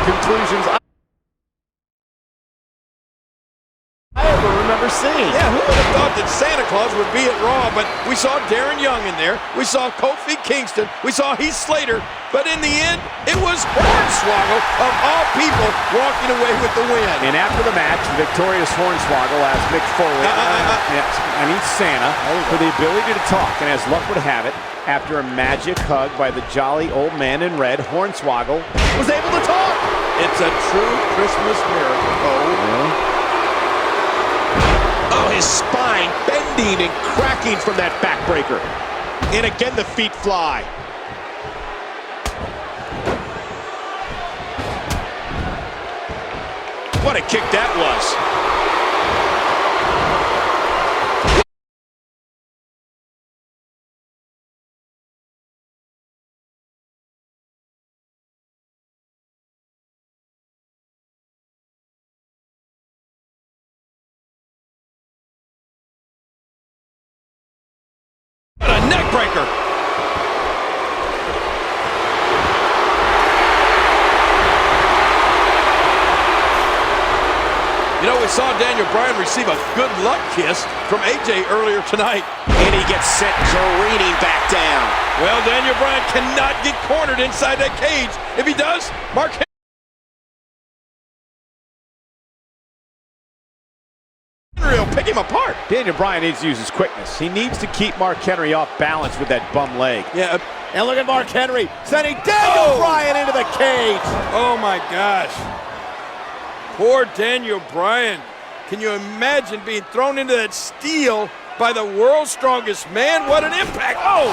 conclusions I ever remember seeing. Yeah, who would have thought that Santa Claus would be at Raw? But we saw Darren Young in there. We saw Kofi Kingston. We saw Heath Slater. But in the end, it was Hornswoggle, of all people, walking away with the win. And after the match, the victorious Hornswoggle asked Mick Foley, yes, I need Santa, for the ability to talk. And as luck would have it, after a magic hug by the jolly old man in red, Hornswoggle was able to talk. It's a true Christmas miracle. Oh, Oh, his spine bending and cracking from that backbreaker. And again, the feet fly. What a kick that was. What a neck breaker. You know, we saw Daniel Bryan receive a good luck kiss from AJ earlier tonight. And he gets sent careening back down. Well, Daniel Bryan cannot get cornered inside that cage. If he does, Mark Henry will pick him apart. Daniel Bryan needs to use his quickness. He needs to keep Mark Henry off balance with that bum leg. Yeah. And look at Mark Henry sending Daniel Bryan into the cage. Oh my gosh. Poor Daniel Bryan. Can you imagine being thrown into that steel by the world's strongest man? What an impact. Oh!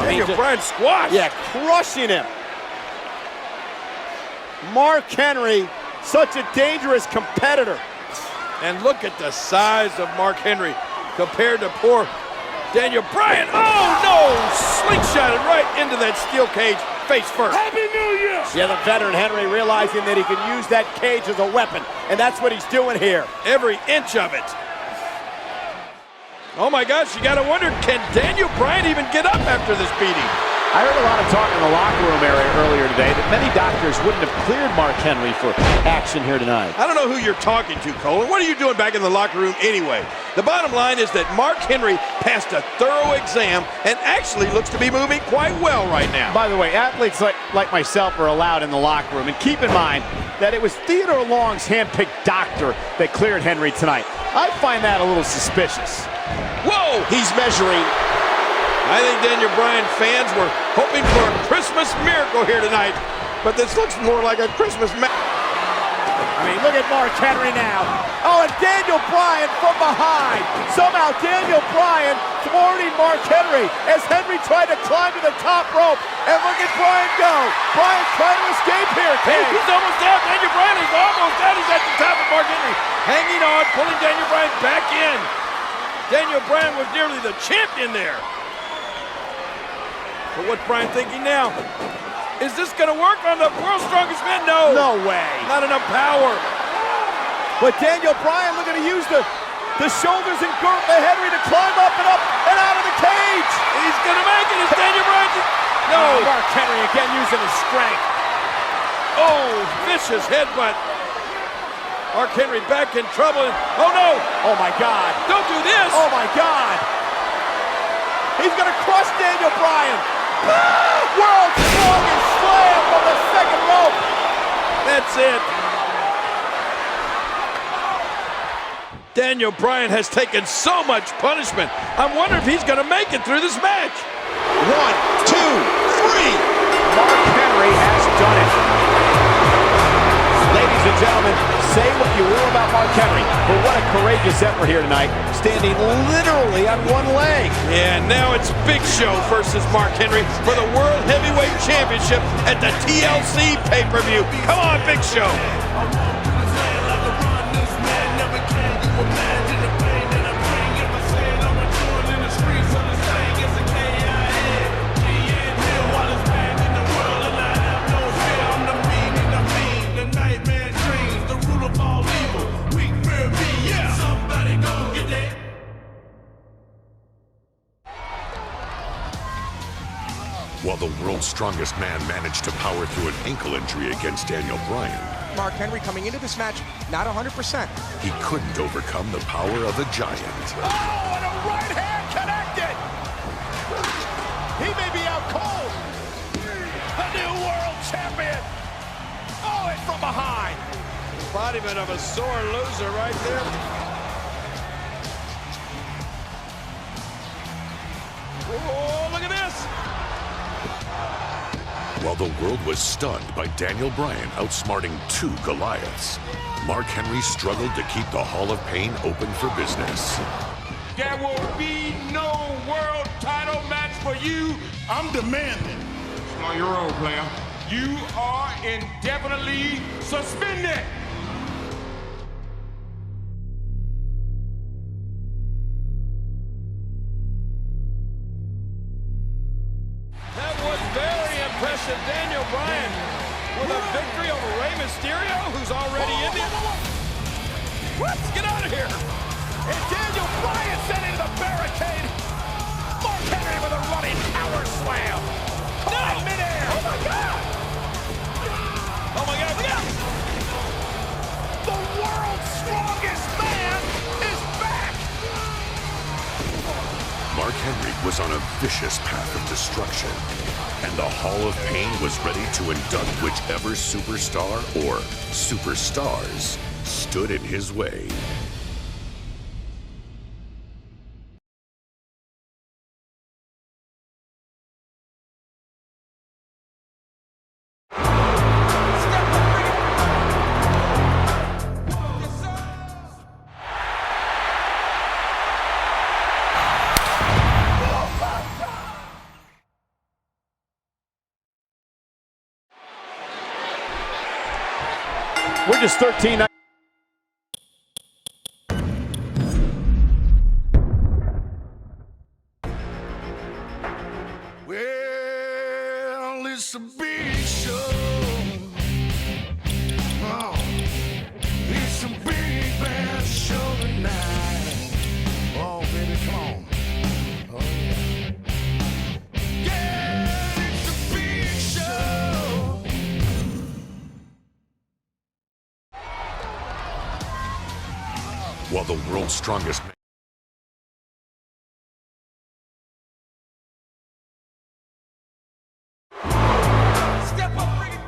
Daniel Bryan squashed. Yeah, crushing him. Mark Henry, such a dangerous competitor. And look at the size of Mark Henry compared to poor Daniel Bryan. Oh no! Slingshotted right into that steel cage, face first. Happy New Year! Yeah, the veteran Henry realizing that he can use that cage as a weapon, and that's what he's doing here. Every inch of it. Oh my gosh, you gotta wonder, can Daniel Bryan even get up after this beating? I heard a lot of talk in the locker room area earlier today that many doctors wouldn't have cleared Mark Henry for action here tonight. I don't know who you're talking to, Cole, and what are you doing back in the locker room anyway? The bottom line is that Mark Henry passed a thorough exam and actually looks to be moving quite well right now. By the way, athletes like myself are allowed in the locker room, and keep in mind that it was Theodore Long's hand-picked doctor that cleared Henry tonight. I find that a little suspicious. Whoa! He's measuring. I think Daniel Bryan fans were hoping for a Christmas miracle here tonight, but this looks more like a Christmas I mean, look at Mark Henry now. Oh, and Daniel Bryan from behind. Somehow Daniel Bryan thwarting Mark Henry as Henry tried to climb to the top rope. And look at Bryan go. Bryan trying to escape here. Hey, he's almost down. Daniel Bryan is almost down. He's at the top of Mark Henry. Hanging on, pulling Daniel Bryan back in. Daniel Bryan was nearly the champion there. But what's Bryan thinking now? Is this going to work on the world's strongest man? No. No way. Not enough power. But Daniel Bryan looking to use the shoulders and girth of Henry to climb up and out of the cage. He's going to make it. Is Daniel Bryan? No. Mark Henry again using his strength. Oh, vicious headbutt. Mark Henry back in trouble. Oh, no. Oh, my God. Don't do this. Oh, my God. He's going to crush Daniel Bryan. World's strongest slam from the second rope. That's it. Daniel Bryan has taken so much punishment. I'm wondering if he's going to make it through this match. 1, 2, 3. Mark Henry has done it. Ladies and gentlemen, say what you will about Mark Henry, but what a courageous effort here tonight, standing literally on one leg. Yeah, now it's Big Show versus Mark Henry for the World Heavyweight Championship at the TLC pay-per-view. Come on, Big Show. while the world's strongest man managed to power through an ankle injury against Daniel Bryan. Mark Henry coming into this match, not 100%. He couldn't overcome the power of a giant. Oh, and a right hand connected! He may be out cold. The new world champion! Oh, and from behind! Embodiment of a sore loser right there. Oh, look at this! While the world was stunned by Daniel Bryan outsmarting 2 Goliaths, Mark Henry struggled to keep the Hall of Pain open for business. There will be no world title match for you. I'm demanding. Slow your roll, player. You are indefinitely suspended. That was very impressive. Daniel Bryan with a victory over Rey Mysterio, who's already in the... Let's get out of here. And Daniel Bryan sent into the barricade. Mark Henry with a running power slam. Caught in midair. Oh my God! Oh my God, look out! The world's strongest man is back. Mark Henry was on a vicious path of destruction, and the Hall of Pain was ready to induct whichever superstar or superstars stood in his way. We're just 13. Well, it's a big show. Oh, it's a big bad show tonight. Oh, baby, come on. Oh, yeah. Yeah, it's a big show. While the world's strongest man Step up, bring it.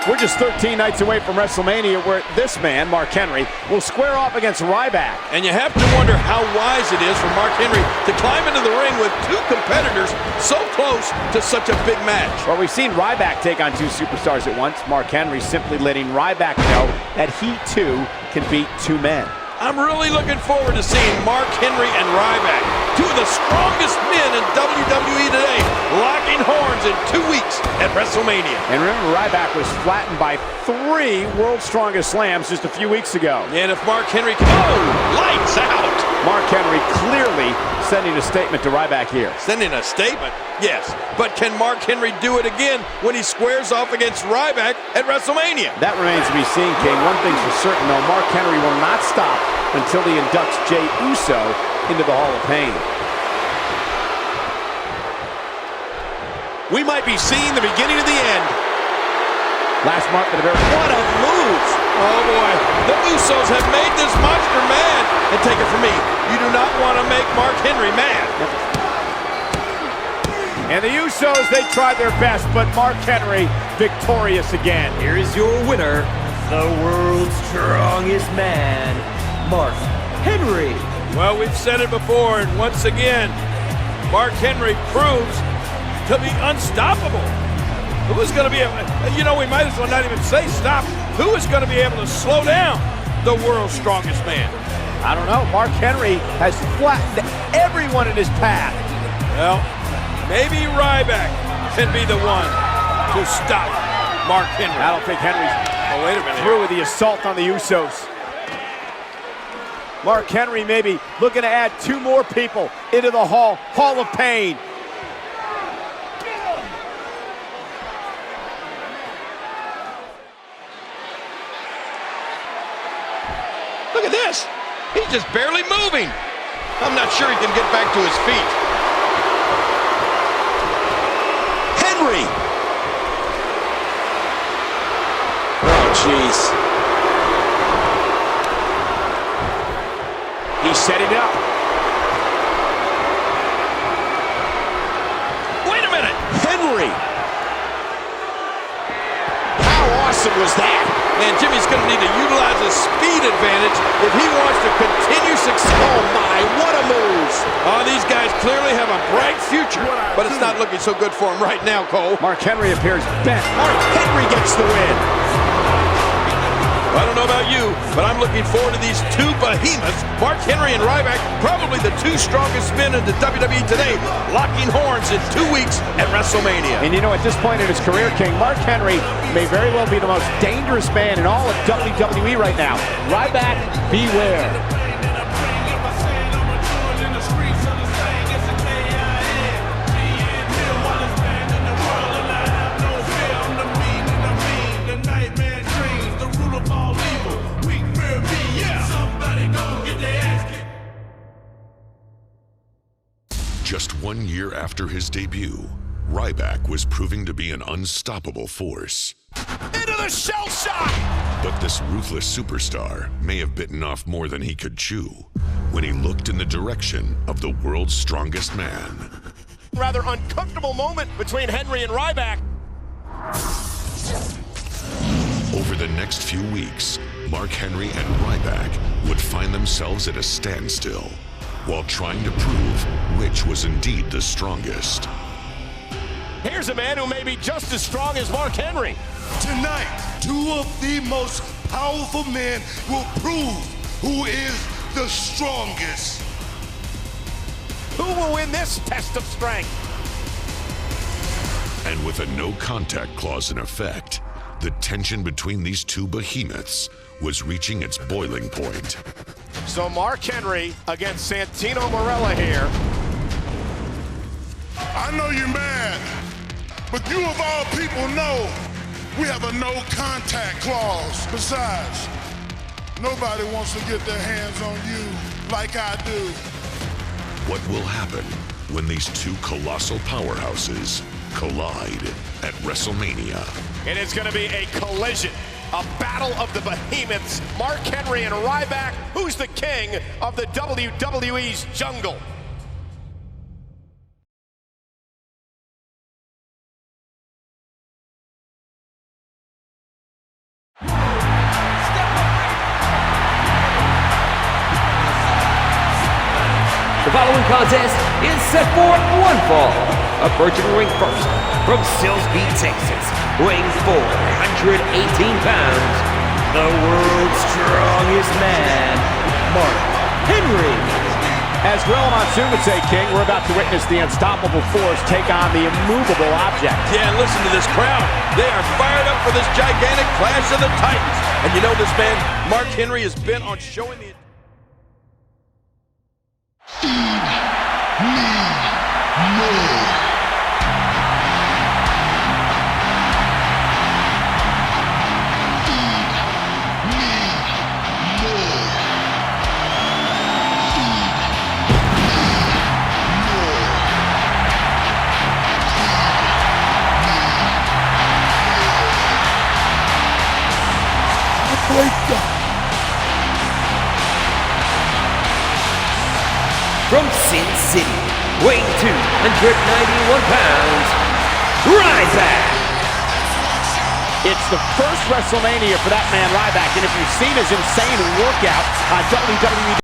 We're just 13 nights away from WrestleMania, where this man, Mark Henry, will square off against Ryback. And you have to wonder how wise it is for Mark Henry to climb into the ring with 2 competitors so close to such a big match. Well, we've seen Ryback take on 2 superstars at once. Mark Henry simply letting Ryback know that he, too, can beat 2 men. I'm really looking forward to seeing Mark Henry and Ryback, 2 of the strongest men in WWE today, locking horns in 2 weeks at WrestleMania. And remember, Ryback was flattened by 3 World's Strongest Slams just a few weeks ago. And if Mark Henry can... Oh, lights out! Mark Henry clearly sending a statement to Ryback here. Sending a statement? Yes. But can Mark Henry do it again when he squares off against Ryback at WrestleMania? That remains to be seen, King. One thing's for certain, though, Mark Henry will not stop until he inducts Jey Uso into the Hall of Pain. We might be seeing the beginning of the end. Last month at the very... What a move! Oh boy, the Usos have made this monster mad. And take it from me, you do not want to make Mark Henry mad. And the Usos, they tried their best, but Mark Henry victorious again. Here is your winner, the world's strongest man, Mark Henry. Well, we've said it before, and once again, Mark Henry proves to be unstoppable. Who is going to be able to, you know, we might as well not even say stop. Who is going to be able to slow down the world's strongest man? I don't know. Mark Henry has flattened everyone in his path. Well, maybe Ryback can be the one to stop Mark Henry. I don't think Henry's wait a minute through with the assault on the Usos. Mark Henry maybe looking to add 2 more people into the Hall of Pain. at this. He's just barely moving. I'm not sure he can get back to his feet. Henry. Oh, jeez. He's setting up. Wait a minute. Henry. How awesome was that? Man, Jimmy's going to need to utilize his speed advantage if he wants to continue success. Oh, my, what a move. Oh, these guys clearly have a bright future, but it's not looking so good for him right now, Cole. Mark Henry appears bent. Mark Henry gets the win. I don't know about you, but I'm looking forward to these two behemoths, Mark Henry and Ryback, probably the two strongest men in the WWE today, locking horns in 2 weeks at WrestleMania. And you know, at this point in his career, King, Mark Henry may very well be the most dangerous man in all of WWE right now. Ryback, beware. Just 1 year after his debut, Ryback was proving to be an unstoppable force. Into the shell shock. But this ruthless superstar may have bitten off more than he could chew when he looked in the direction of the world's strongest man. Rather uncomfortable moment between Henry and Ryback. Over the next few weeks, Mark Henry and Ryback would find themselves at a standstill while trying to prove which was indeed the strongest. Here's a man who may be just as strong as Mark Henry. Tonight, two of the most powerful men will prove who is the strongest. Who will win this test of strength? And with a no contact clause in effect, the tension between these two behemoths was reaching its boiling point. So Mark Henry against Santino Marella here. I know you're mad, but you of all people know we have a no contact clause. Besides, nobody wants to get their hands on you like I do. What will happen when these two colossal powerhouses collide at WrestleMania? It is going to be a collision, a battle of the behemoths, Mark Henry and Ryback. Who's the king of the WWE's jungle? The following contest is set for one fall. Approaching the ring first, from Silsbee, Texas, weighing 418 pounds, the world's strongest man, Mark Henry. As Gorilla Monsoon would say, King, we're about to witness the unstoppable force take on the immovable object. Yeah, and listen to this crowd. They are fired up for this gigantic clash of the Titans. And you know this man, Mark Henry, has been on showing the... From Sin City, weighing 291 pounds, Ryback. It's the first WrestleMania for that man, Ryback, and if you've seen his insane workout on WWE